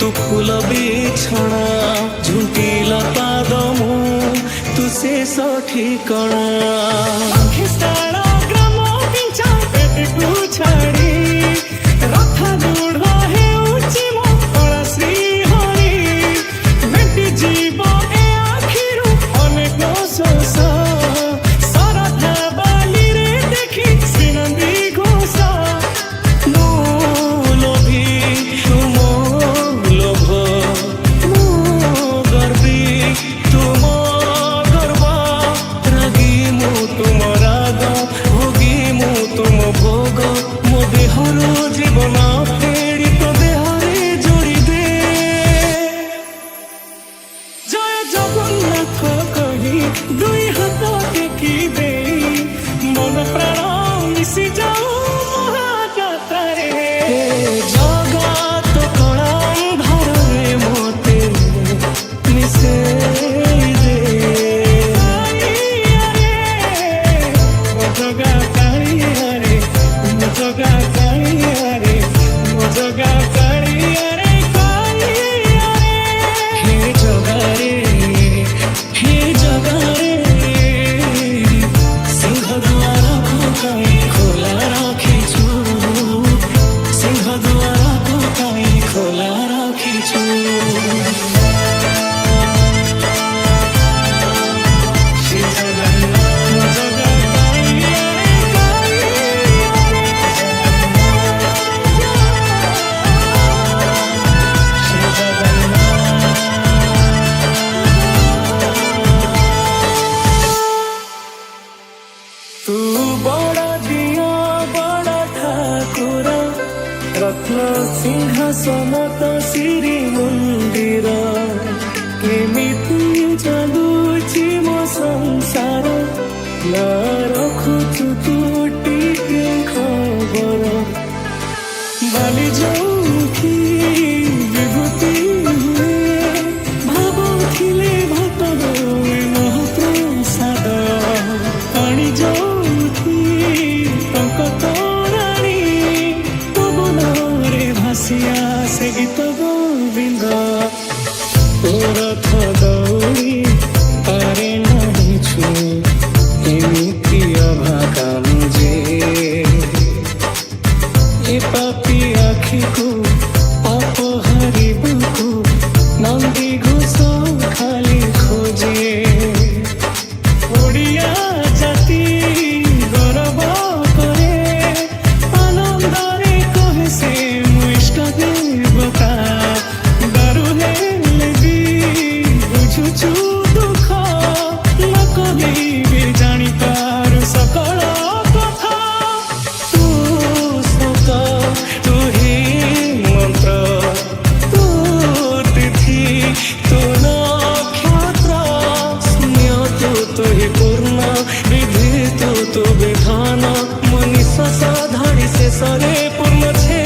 तू फूल बिछଣା ଝୁଣ୍ଟିଲା ପାଦ ମୁଁ ତୁ ଶେଷ ଠିକଣା ଗ୍ରାମ ପିଛା ପେଟକୁ ଛାଡ଼ି ରଥ ଦୂଢ଼ ହେଉଛି ମୋ କଳଶ୍ରୀ ହରି ମେଣ୍ଟି ଯିବ ଏ ଆଖିରୁ ଅନେକ ଶୋଷ ଶରଧା ବାଲିରେ ଦେଖି ଶ୍ରୀନନ୍ଦୀ ଘୋଷ দুই হাত টেকি দেই মন প্রাণ মিশি যাও মহাযাত্রারে জগত কলা অন্ধারে মতে মিশেই দে জগা কাଳିয়ারে জগা কাଳିয়ারে জগা কাଳିয়ারে কাଳିয়ারে হে জগারে হে জগারে সিংহ দুয়ার খোলা রাখিছু সিংহ দুয়ার খোলা রাখিছু तू बड़ा दिया बड़ा ठाकुर रत्न सिंहासन तो श्री मंदिर केमिति चलुची मो संसार न रखुचु तू टिके खबर बाली जोखी विभूति हुए भाबुथिले भात हुए महाप्रसाद पानी जो से गीत गोविंद रथ दौड़ी पारे नहीं छु एमिति अभागा मुझे ए पापी आखि को अपहारी बुकु नंदी घोष खाली खोजे ओडिया जाति गौरव करे आनंदरे कहे से देवता दारू हेले भी बुझुछु दुख न कहले जानी पारु सकल कथा तू सत तू ही मंत्र तू तिथि तू नक्षत्र शून्य तू ही पूर्ण विधि तू विधान मनीष धाड़ी शेषरे पूर्ण छे